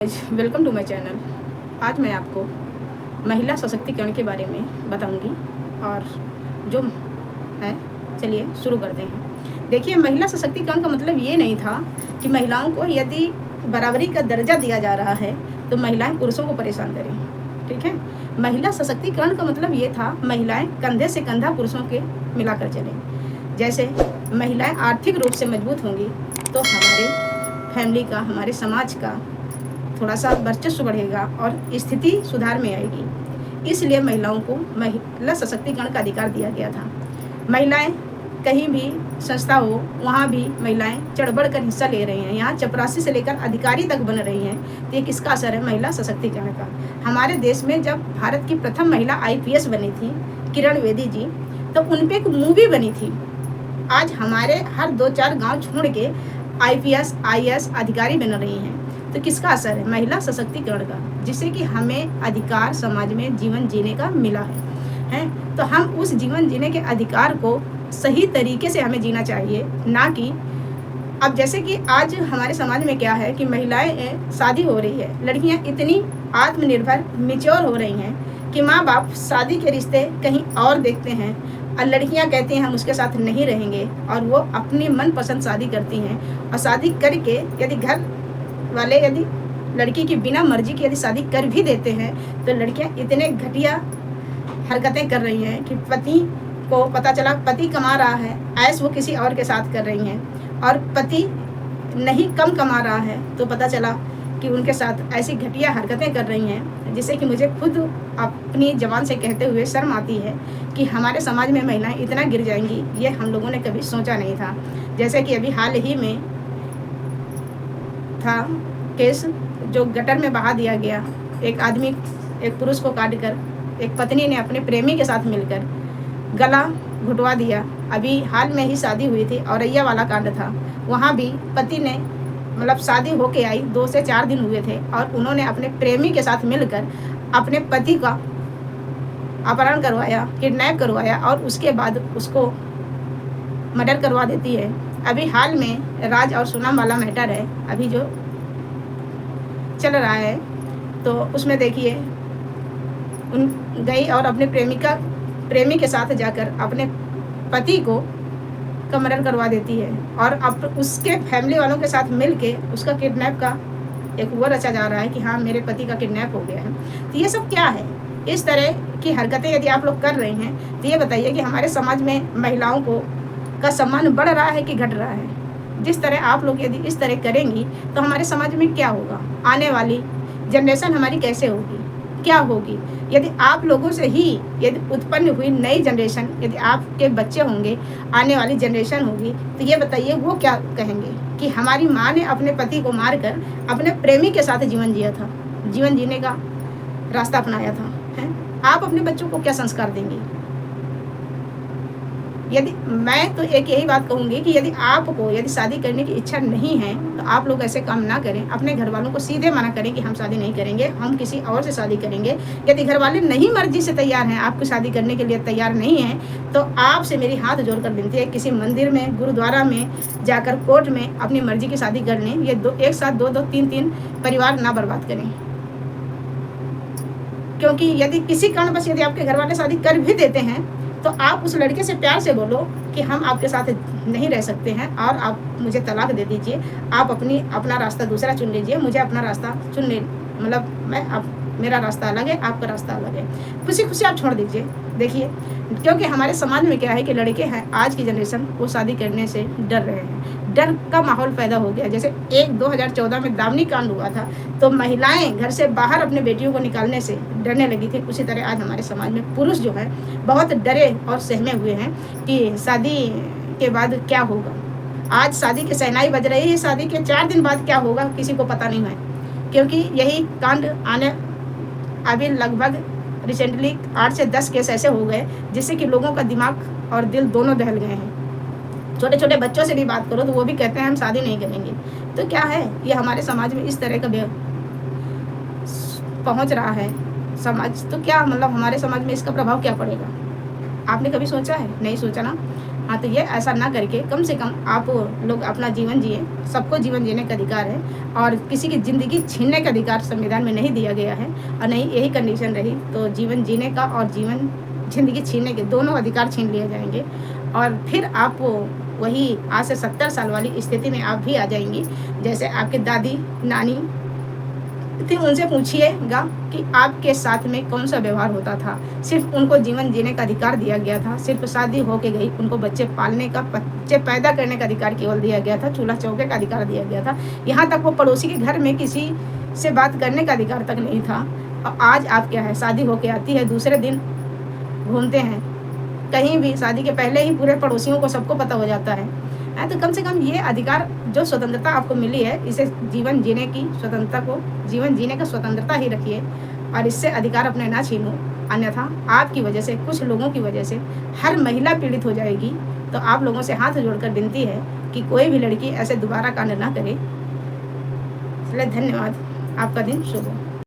Welcome to my channel. आज मैं आपको महिला सशक्तिकरण के बारे में बताऊंगी और जो है, चलिए शुरू करते हैं। देखिए, महिला सशक्तिकरण का मतलब ये नहीं था कि महिलाओं को यदि बराबरी का दर्जा दिया जा रहा है तो महिलाएं पुरुषों को परेशान करें। ठीक है, महिला सशक्तिकरण का मतलब ये था महिलाएं कंधे से कंधा पुरुषों के मिलाकर चलें। जैसे महिलाएं आर्थिक रूप से मजबूत होंगी तो हमारे फैमिली का, हमारे समाज का थोड़ा सा वर्चस्व बढ़ेगा और स्थिति सुधार में आएगी। इसलिए महिलाओं को महिला सशक्तिकरण का अधिकार दिया गया था। महिलाएं कहीं भी संस्था हो, वहाँ भी महिलाएं चढ़ बढ़ कर हिस्सा ले रही हैं। यहाँ चपरासी से लेकर अधिकारी तक बन रही हैं। तो ये किसका असर है? महिला सशक्तिकरण का। हमारे देश में जब भारत की प्रथम महिला IPS बनी थी, किरण बेदी जी, तो उन पर एक मूवी बनी थी। आज हमारे हर 2-4 गाँव छोड़ के IPS IAS अधिकारी बन रही हैं। तो किसका असर है? महिला सशक्तिकरण का, जिससे कि हमें अधिकार समाज में जीवन जीने का मिला है। तो हम उस जीवन जीने के अधिकार को सही तरीके से हमें जीना चाहिए, ना कि अब जैसे कि आज हमारे समाज में क्या है कि महिलाएं शादी हो रही है, लड़कियां इतनी आत्मनिर्भर मैच्योर हो रही हैं कि माँ बाप शादी के रिश्ते कहीं और देखते हैं और लड़कियां कहती हैं हम उसके साथ नहीं रहेंगे, और वो अपनी मनपसंद शादी करती हैं। और शादी करके यदि घर वाले यदि लड़की की बिना मर्जी की यदि शादी कर भी देते हैं तो लड़कियां इतने घटिया हरकतें कर रही हैं कि पति को पता चला पति कमा रहा है, ऐश वो किसी और के साथ कर रही हैं, और पति नहीं कम कमा रहा है तो पता चला कि उनके साथ ऐसी घटिया हरकतें कर रही हैं, जिससे कि मुझे खुद अपनी ज़बान से कहते हुए शर्म आती है कि हमारे समाज में महिलाएं इतना गिर जाएंगी, ये हम लोगों ने कभी सोचा नहीं था। जैसे कि अभी हाल ही में था केस जो गटर में बहा दिया गया। एक आदमी एक पुरुष को काटकर एक पत्नी ने अपने प्रेमी के साथ मिलकर गला घुटवा दिया। अभी हाल में ही शादी हुई थी, औरैया वाला कांड था। वहाँ भी पति ने मतलब शादी होके आई, 2 से 4 दिन हुए थे, और उन्होंने अपने प्रेमी के साथ मिलकर अपने पति का अपहरण करवाया, किडनैप करवाया, और उसके बाद उसको मर्डर करवा देती है। अभी हाल में राज और सोनम वाला मैटर है अभी जो चल रहा है, तो उसमें देखिए उन गई और अपने प्रेमी के साथ जाकर अपने पति को मर्डर करवा देती है, और अब उसके फैमिली वालों के साथ मिल के उसका किडनैप का एक वो रचा जा रहा है कि हाँ मेरे पति का किडनैप हो गया है। तो ये सब क्या है? इस तरह की हरकतें यदि आप लोग कर रहे हैं तो ये बताइए कि हमारे समाज में महिलाओं को का सम्मान बढ़ रहा है कि घट रहा है? जिस तरह आप लोग यदि इस तरह करेंगी तो हमारे समाज में क्या होगा? आने वाली जनरेशन हमारी कैसे होगी, क्या होगी? यदि आप लोगों से ही यदि उत्पन्न हुई नई जनरेशन, यदि आपके बच्चे होंगे, आने वाली जनरेशन होगी, तो ये बताइए वो क्या कहेंगे कि हमारी माँ ने अपने पति को मारकर अपने प्रेमी के साथ जीवन जिया था, जीवन जीने का रास्ता अपनाया था, है? आप अपने बच्चों को क्या संस्कार देंगे? यदि मैं तो एक यही बात कहूँगी कि यदि आपको यदि शादी करने की इच्छा नहीं है तो आप लोग ऐसे काम ना करें। अपने घर वालों को सीधे मना करें कि हम शादी नहीं करेंगे, हम किसी और से शादी करेंगे। यदि घर वाले नहीं मर्जी से तैयार हैं, आपकी शादी करने के लिए तैयार नहीं हैं, तो आपसे मेरी हाथ जोड़कर विनती है, किसी मंदिर में, गुरुद्वारा में जाकर, कोर्ट में अपनी मर्जी की शादी कर लें। ये एक साथ 2-2, 3-3 परिवार ना बर्बाद करें, क्योंकि यदि किसी कारणवश यदि आपके घर वाले शादी कर भी देते हैं तो आप उस लड़के से प्यार से बोलो कि हम आपके साथ नहीं रह सकते हैं और आप मुझे तलाक दे दीजिए, आप अपना रास्ता दूसरा चुन लीजिए, मुझे अपना रास्ता चुन ले, मतलब मेरा रास्ता अलग है, आपका रास्ता अलग है। खुशी खुशी आप छोड़ दीजिए। देखिए, क्योंकि हमारे समाज में क्या है कि लड़के हैं, आज की जनरेशन वो शादी करने से डर रहे हैं, डर का माहौल पैदा हो गया। जैसे 2014 में दामिनी कांड हुआ था तो महिलाएं घर से बाहर अपने बेटियों को निकालने से डरने लगी थी, उसी तरह आज हमारे समाज में पुरुष जो है बहुत डरे और सहमे हुए हैं कि शादी के बाद क्या होगा। आज शादी की शहनाई बज रही है, शादी के 4 दिन बाद क्या होगा किसी को पता नहीं है, क्योंकि यही कांड अभी लगभग रिसेंटली 8 से 10 केस ऐसे हो गए जिससे कि लोगों का दिमाग और दिल दोनों दहल गए हैं। छोटे छोटे बच्चों से भी बात करो तो वो भी कहते हैं हम शादी नहीं करेंगे। तो क्या है, ये हमारे समाज में इस तरह का पहुंच रहा है समाज। तो क्या मतलब हमारे समाज में इसका प्रभाव क्या पड़ेगा? आपने कभी सोचा है? नहीं सोचा ना। हाँ, तो ये ऐसा ना करके कम से कम आप लोग अपना जीवन जिए। सबको जीवन जीने का अधिकार है और किसी की ज़िंदगी छीनने का अधिकार संविधान में नहीं दिया गया है। और नहीं यही कंडीशन रही तो जीवन जीने का और ज़िंदगी छीनने के दोनों अधिकार छीन लिए जाएंगे और फिर आप वही आज से 70 साल वाली स्थिति में आप भी आ जाएंगी। जैसे आपके दादी नानी थी, उनसे पूछिएगा कि आपके साथ में कौन सा व्यवहार होता था। सिर्फ उनको जीवन जीने का अधिकार दिया गया था, सिर्फ शादी होके गई, उनको बच्चे पालने का, बच्चे पैदा करने का अधिकार केवल दिया गया था, चूल्हा चौके का अधिकार दिया गया था। यहाँ तक वो पड़ोसी के घर में किसी से बात करने का अधिकार तक नहीं था। और आज आप क्या है, शादी होके आती है, दूसरे दिन घूमते हैं कहीं भी, शादी के पहले ही पूरे पड़ोसियों को सबको पता हो जाता है। तो कम से कम ये अधिकार, जो स्वतंत्रता आपको मिली है, इसे जीवन जीने की स्वतंत्रता को, जीवन जीने का स्वतंत्रता ही रखिए और इससे अधिकार अपने ना छीनो। अन्यथा आपकी वजह से, कुछ लोगों की वजह से हर महिला पीड़ित हो जाएगी। तो आप लोगों से हाथ जोड़कर विनती है कि कोई भी लड़की ऐसे दोबारा कांड ना करे। इसलिए धन्यवाद। आपका दिन शुभ हो।